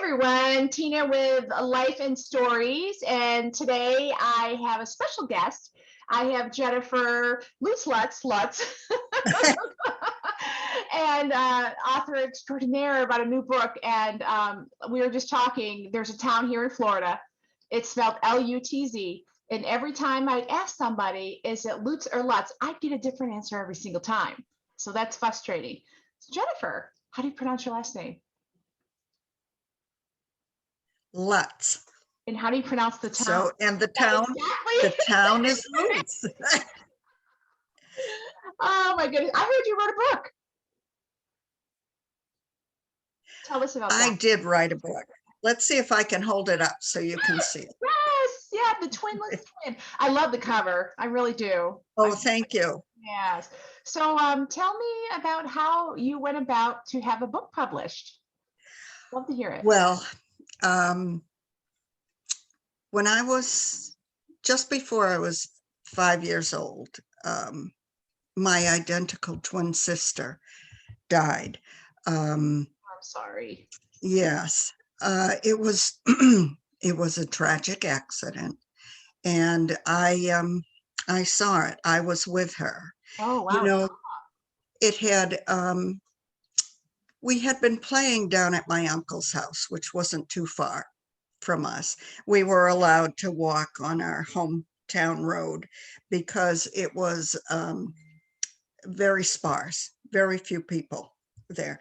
everyone, Tina with Life and Stories, and today I have a special guest. I have Jennifer Lutz, and author extraordinaire about a new book. And we were just talking. There's a town here in Florida. It's spelled L-U-T-Z. And every time I'd ask somebody, is it Lutz or Lutz? I'd get a different answer every single time. So that's frustrating. So Jennifer, how do you pronounce your last name? Lutz. And how do you pronounce the town? So, and the town, the town is Lutz. Oh my goodness. I heard you wrote a book. Tell us about that. I did write a book. Let's see if I can hold it up so you can see it. Yes. Yeah. The Twinless Twin. I love the cover. I really do. Oh, thank you. Yes. So tell me about how you went about to have a book published. Love to hear it. Well, when I was just before I was 5 years old, my identical twin sister died. I'm sorry. Yes, it was it was a tragic accident, and I saw it. I was with her. Oh wow. You know, it had we had been playing down at my uncle's house, which wasn't too far from us. We were allowed to walk on our hometown road because it was very sparse, very few people there.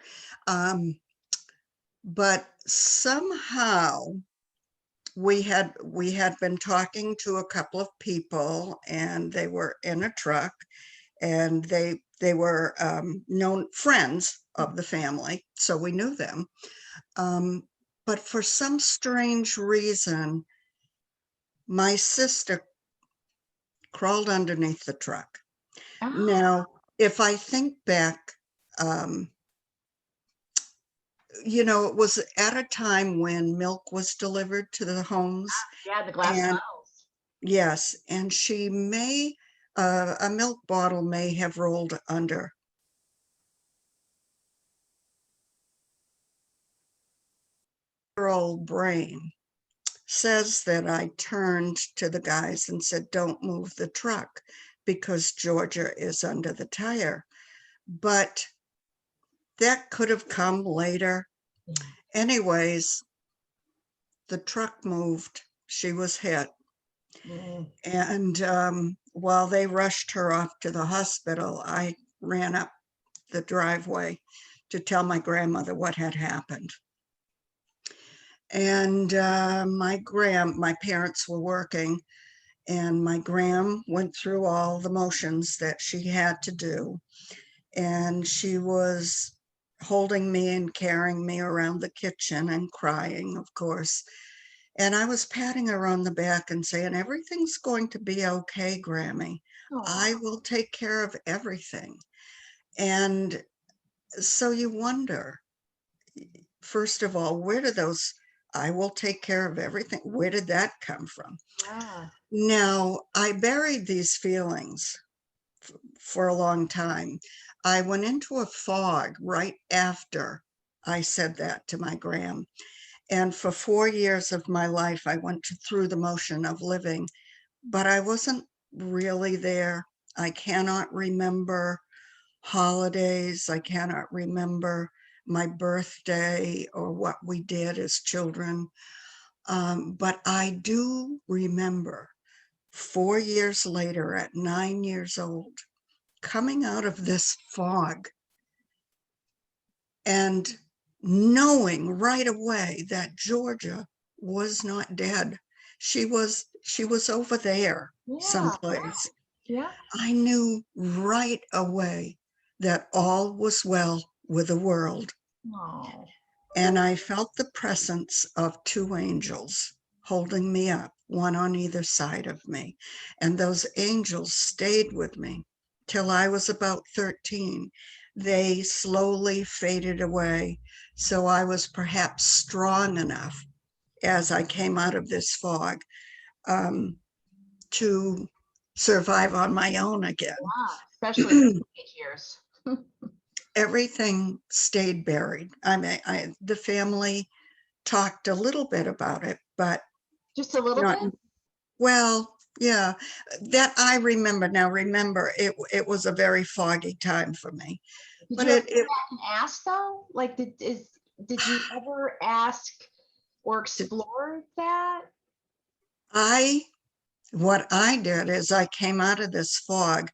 But somehow we had been talking to a couple of people, and they were in a truck, and they were known friends of the family, so we knew them. But for some strange reason, my sister crawled underneath the truck. Ah. Now, if I think back, you know, it was at a time when milk was delivered to the homes. Yeah, the glass bottles. Yes, and she may, a milk bottle may have rolled under. Her old brain says that I turned to the guys and said, "Don't move the truck because Georgia is under the tire." But that could have come later. Anyways, the truck moved. She was hit. And while they rushed her off to the hospital, I ran up the driveway to tell my grandmother what had happened. And my parents were working, and my gram went through all the motions that she had to do. And she was holding me and carrying me around the kitchen and crying, of course. And I was patting her on the back and saying, "Everything's going to be okay, Grammy. I will take care of everything." And so you wonder, first of all, where do those "I will take care of everything," where did that come from? Yeah. Now, I buried these feelings for a long time. I went into a fog right after I said that to my gram. And for 4 years of my life, I went through the motion of living, but I wasn't really there. I cannot remember holidays. I cannot remember my birthday or what we did as children. But I do remember 4 years later, at 9 years old, coming out of this fog and knowing right away that Georgia was not dead. She was over there someplace. Yeah. I knew right away that all was well with the world. Oh. And I felt the presence of 2 angels holding me up, one on either side of me. And those angels stayed with me till I was about 13. They slowly faded away. So I was perhaps strong enough as I came out of this fog to survive on my own again. Wow, especially in teenage years. Everything stayed buried. I mean, the family talked a little bit about it, but Just a little not, bit? well, yeah, that I remember. Now, remember, it was a very foggy time for me, Did but you ever go back and ask though? Like, did you ever ask or explore that? I, what I did is I came out of this fog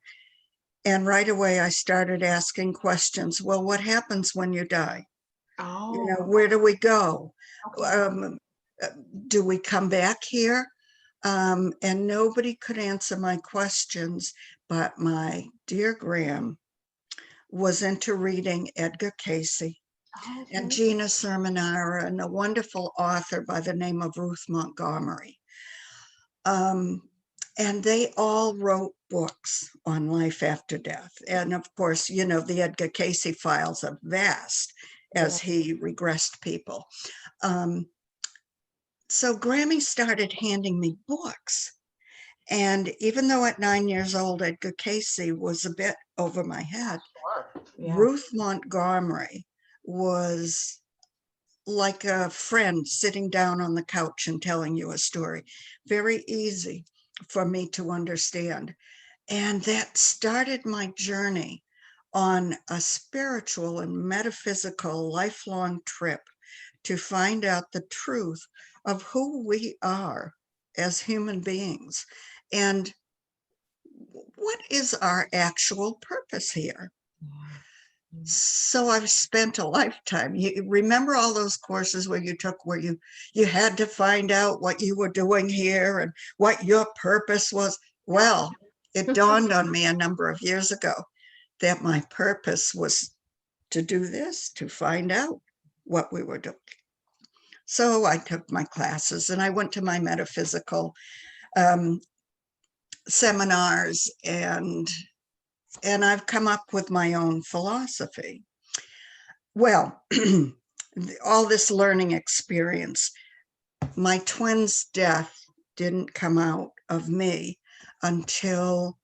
and right away I started asking questions. Well, what happens when you die? You know, Oh, where do we go? okay. Um, uh, do we come back here? And nobody could answer my questions, but my dear Graham was into reading Edgar Casey Oh, and okay. Gina Sermonara and a wonderful author by the name of Ruth Montgomery. Um, and they all wrote books on life after death. And of course, you know, the Edgar Casey files are vast Yeah. as he regressed people. Um, so Grammy started handing me books. And even though at 9 years old, Edgar Casey was a bit over my head, Sure. Yeah. Ruth Montgomery was like a friend sitting down on the couch and telling you a story. Very easy for me to understand. And that started my journey on a spiritual and metaphysical lifelong trip to find out the truth of who we are as human beings and what is our actual purpose here. Yeah. So I've spent a lifetime. You remember all those courses where you took where you had to find out what you were doing here and what your purpose was? Yeah. Well, it dawned on me a number of years ago that my purpose was to do this, to find out what we were doing. So I took my classes and I went to my metaphysical um, seminars and I've come up with my own philosophy. Well, all this learning experience, my twins' death didn't come out of me until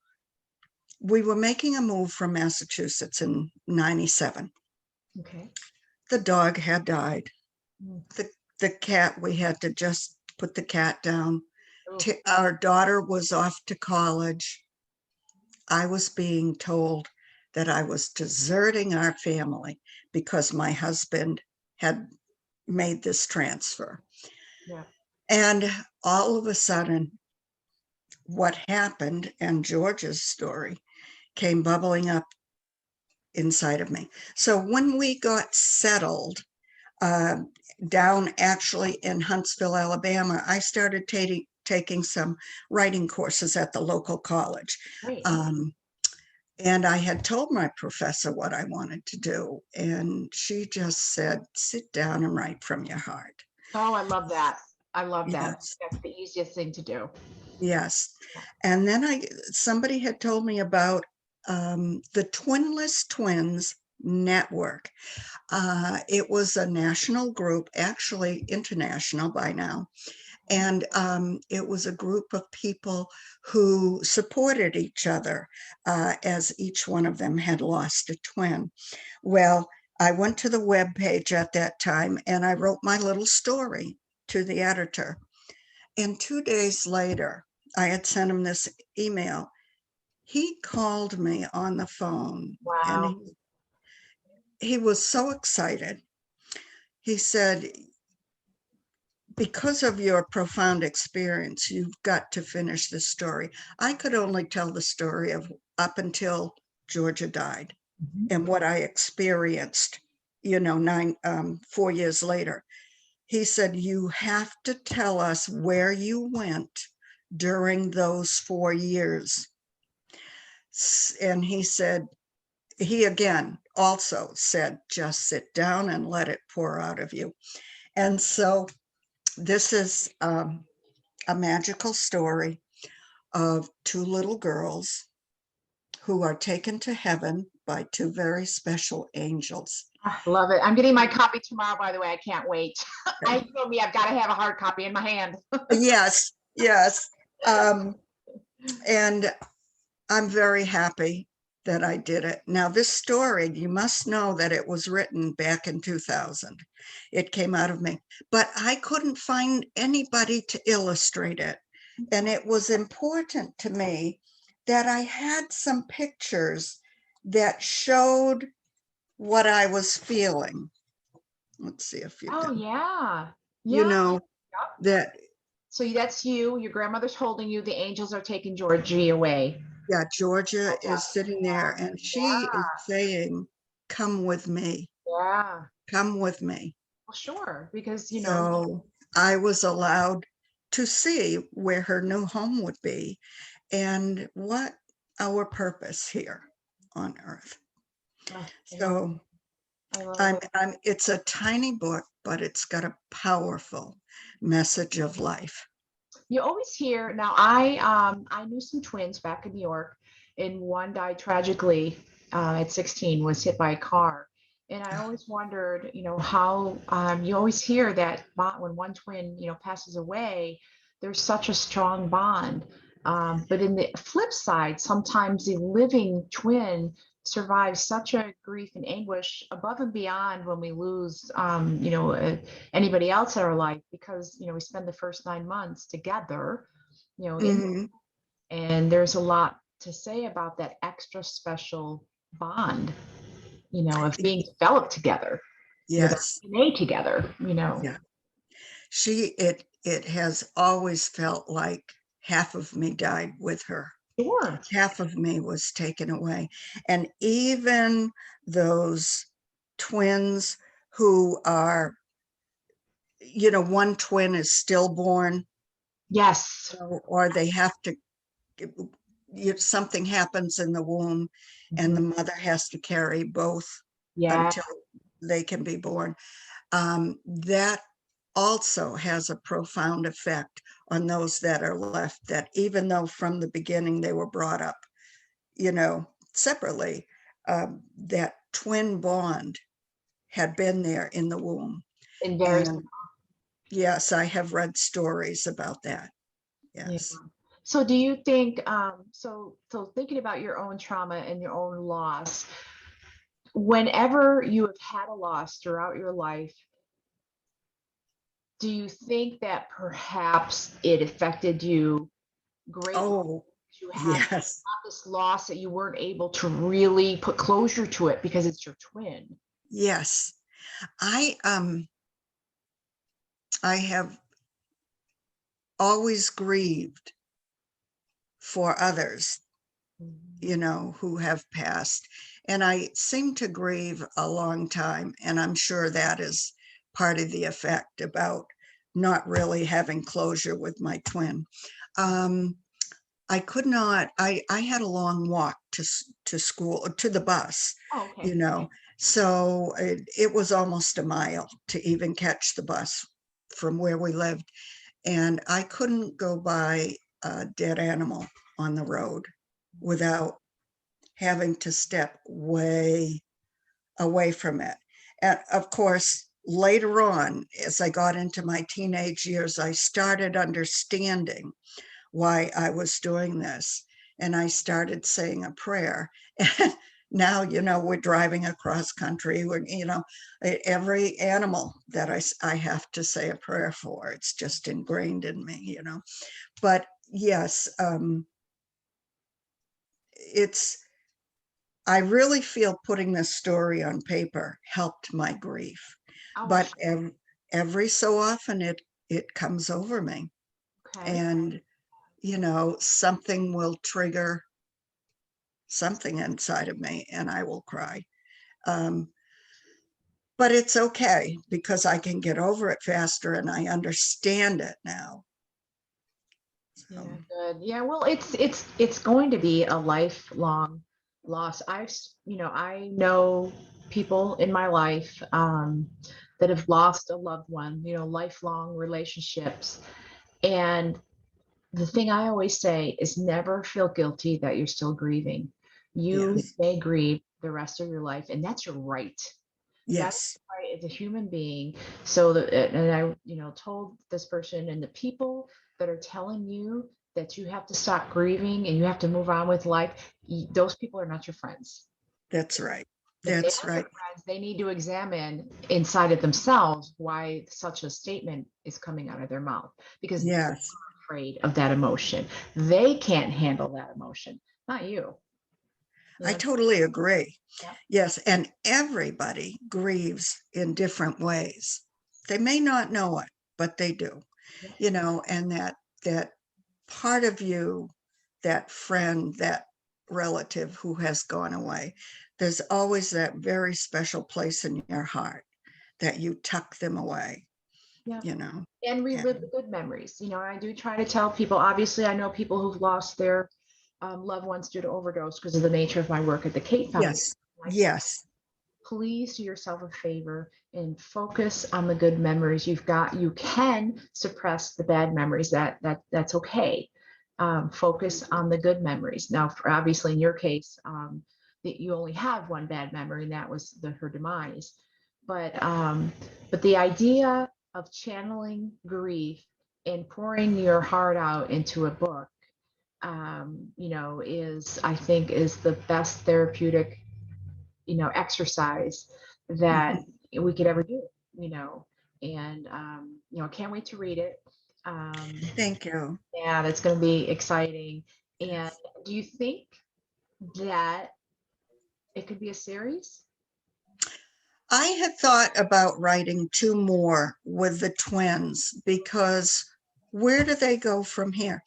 we were making a move from Massachusetts in 97. Okay. The dog had died. Mm. The cat, we had to just put the cat down. Oh, Our daughter was off to college. I was being told that I was deserting our family because my husband had made this transfer. yeah. And all of a sudden, what happened and George's story came bubbling up inside of me. So when we got settled uh, down actually in Huntsville, Alabama, I started taking some writing courses at the local college. Great. Um, and I had told my professor what I wanted to do. And she just said, sit down and write from your heart. Oh, I love that. I love that. Yes. That's the easiest thing to do. Yes. And then somebody had told me about the Twinless Twins network. It was a national group, actually international by now. And it was a group of people who supported each other as each one of them had lost a twin. Well, I went to the web page at that time and I wrote my little story to the editor. And 2 days later, I had sent him this email. He called me on the phone and Wow. he was so excited. He said, because of your profound experience, you've got to finish this story. I could only tell the story of up until Georgia died Mhm. and what I experienced, 4 years later. He said, you have to tell us where you went during those 4 years. And he said, he again also said, just sit down and let it pour out of you. And so this is a magical story of two little girls who are taken to heaven by two very special angels. I love it. I'm getting my copy tomorrow, by the way. I can't wait. I know me, I've got to have a hard copy in my hand. Yes, yes. And I'm very happy that I did it. Now, this story, you must know that it was written back in 2000. It came out of me, but I couldn't find anybody to illustrate it. And it was important to me that I had some pictures that showed what I was feeling. Let's see if you Oh can, yeah. you Yeah. know, Yep. that, So that's you, your grandmother's holding you, the angels are taking Georgie away. yeah, Georgia Oh, is sitting there and she is saying, come with me, yeah. come with me. Well, sure, because So I was allowed to see where her new home would be and what our purpose here on earth. oh, So I love it. it's a tiny book, but it's got a powerful message of life. You always hear now. I knew some twins back in New York, and one died tragically at 16, was hit by a car. And I always wondered, how you always hear that when one twin, passes away, there's such a strong bond. But in the flip side, sometimes the living twin survives such a grief and anguish above and beyond when we lose, anybody else in our life, because we spend the first 9 months together, in Mhm. and there's a lot to say about that extra special bond, of being developed together with our Yes. DNA together. Yeah. It has always felt like half of me died with her. Sure. Half of me was taken away. And even those twins who are, one twin is stillborn, Yes. or they have to, something happens in the womb and Mhm. the mother has to carry both Yeah. until they can be born. That also has a profound effect on those that are left, that even though from the beginning they were brought up, separately, that twin bond had been there in the womb. And very. And yes, I have read stories about that. Yeah. Yes. So do you think, so thinking about your own trauma and your own loss, whenever you have had a loss throughout your life, do you think that perhaps it affected you greatly? Oh, You had yes. this loss that you weren't able to really put closure to it because it's your twin. Yes. I have always grieved for others, Mhm. who have passed. And I seem to grieve a long time. And I'm sure that is part of the effect about not really having closure with my twin. Um, I could not, I had a long walk to school, to the bus, Oh, you okay. know, so it was almost a mile to even catch the bus from where we lived. And I couldn't go by a dead animal on the road without having to step way away from it. And of course, later on, as I got into my teenage years, I started understanding why I was doing this. And I started saying a prayer. And now, we're driving across country. Every animal that I have to say a prayer for, it's just ingrained in me. But yes, it's, I really feel putting this story on paper helped my grief. Oh, But every so often it comes over me, okay. and something will trigger something inside of me and I will cry. Um, but it's okay because I can get over it faster and I understand it now. Yeah, So, good. Yeah, well, it's going to be a lifelong loss. I know people in my life that have lost a loved one, lifelong relationships. And the thing I always say is never feel guilty that you're still grieving. You yes, may grieve the rest of your life, and that's your right. That's yes, right as a human being. So and I, told this person, and the people that are telling you that you have to stop grieving and you have to move on with life, those people are not your friends. That's right. If they're That's not your right. friends, they need to examine inside of themselves why such a statement is coming out of their mouth, because they're Yes. afraid of that emotion. They can't handle that emotion, not you. I Yeah. totally agree. Yeah. Yes. And everybody grieves in different ways. They may not know it, but they do, Yeah. and that part of you, that friend, that relative who has gone away, there's always that very special place in your heart that you tuck them away, Yeah. you know. And relive And the good memories. I do try to tell people, obviously, I know people who've lost their loved ones due to overdose because of the nature of my work at the Kate Foundation. yes, I say, yes, please do yourself a favor and focus on the good memories you've got. You can suppress the bad memories. That's okay. Focus on the good memories. Now, obviously, in your case, that you only have one bad memory, and that was her demise. But the idea of channeling grief and pouring your heart out into a book, I think is the best therapeutic exercise that mhm. we could ever do, and I can't wait to read it. Thank you. Yeah, that's going to be exciting. And do you think that it could be a series? I had thought about writing two more with the twins because where do they go from here?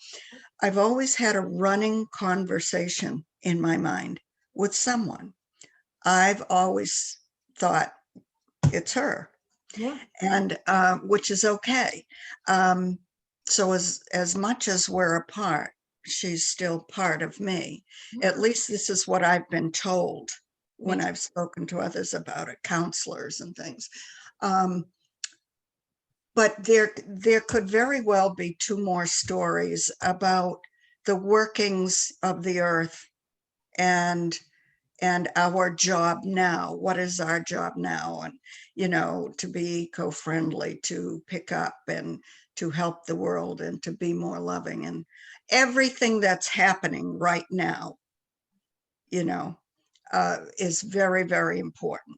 I've always had a running conversation in my mind with someone. I've always thought it's her, Yeah. and which is okay. Um, so as much as we're apart, she's still part of me. At Yeah. least this is what I've been told Me when too. I've spoken to others about it, counselors and things. Um, but there could very well be two more stories about the workings of the earth and our job now. What is our job now? And to be eco-friendly, to pick up and to help the world and to be more loving, and everything that's happening right now, is very, very important.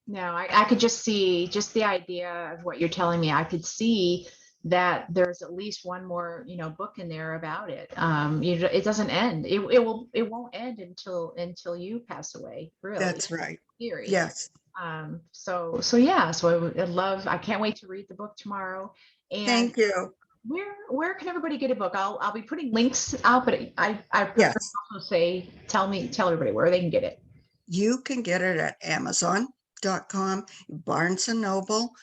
No, I could just see just the idea of what you're telling me. I could see that there's at least one more, book in there about it. It doesn't end. It won't end until you pass away, really. That's right. Theory. Yes. So yeah, so I can't wait to read the book tomorrow. And Thank you. where can everybody get a book? I'll be putting links out, but I prefer Yes. to say, tell everybody where they can get it. You can get it at Amazon.com, Barnes and Noble,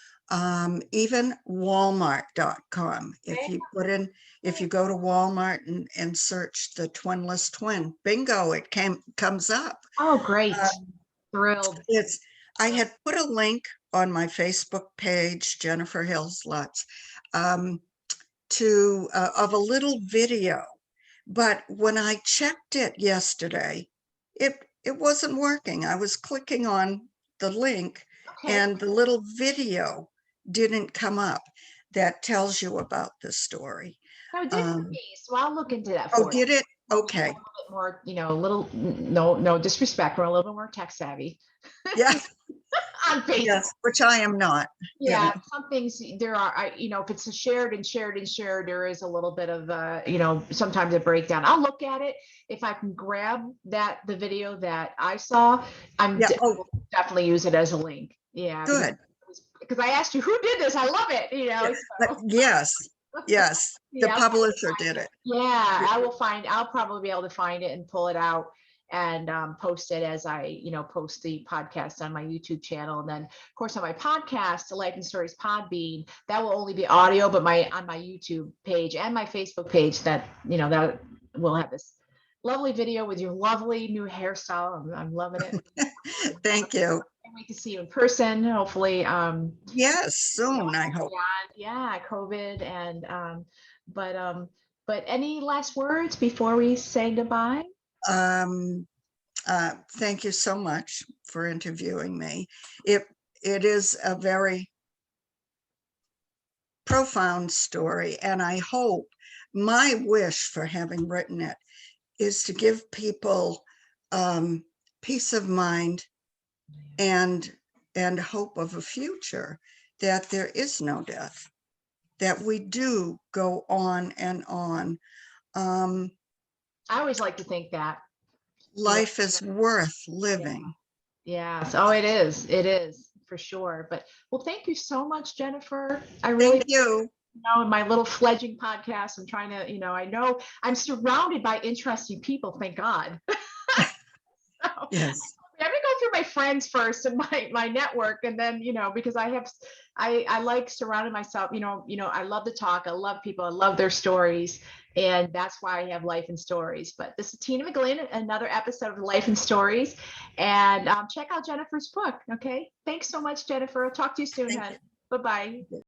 even Walmart.com. Okay. If you go to Walmart and search the Twinless Twin, bingo, it comes up. Oh, great. Um, Thrilled. it's I had put a link on my Facebook page, Jennifer Lutz, to of a little video, but when I checked it yesterday, it wasn't working. I was clicking on the link Okay. and the little video didn't come up that tells you about the story. No, it did for Um, me, so I'll look into that oh, for you. did it? Yeah, a Okay. little bit more, a little, no disrespect, we're a little bit more tech savvy Yeah, on Facebook. yes, which I am not, Yeah, some things there are, if it's a shared and shared and shared, there is a little bit of, sometimes a breakdown. I'll look at it. If I can grab the video that I saw, Yeah. Oh, will definitely use it as a link. Yeah, good. because I asked you who did this. I love it, Yeah, but so yes, yes, the yeah, publisher did it. yeah, I'll probably be able to find it and pull it out and post it as I, post the podcast on my YouTube channel. And then of course on my podcast, the Life and Stories Podbean, that will only be audio, but on my YouTube page and my Facebook page that will have this lovely video with your lovely new hairstyle. I'm loving it. Thank you. Can't wait to see you in person. Hopefully, Yes, soon, I hope. beyond, yeah, COVID and but any last words before we say goodbye? Um, thank you so much for interviewing me. It is a very profound story, and I hope my wish for having written it is to give people peace of mind and hope of a future, that there is no death, that we do go on and on. I always like to think that. Life is worth living. Yes. Oh, it is. It is for sure. But well, thank you so much, Jennifer. I really, Thank you. in my little fledgling podcast, I'm trying to, I know I'm surrounded by interesting people, thank God. So, Yes. I'm gonna go through my friends first and my network, and then because I like surrounding myself. I love to talk. I love people. I love their stories, and that's why I have Life and Stories. But this is Tina McGlynn, another episode of Life and Stories, and check out Jennifer's book. Okay, thanks so much, Jennifer. I'll talk to you soon, Thank hon. you. Bye bye.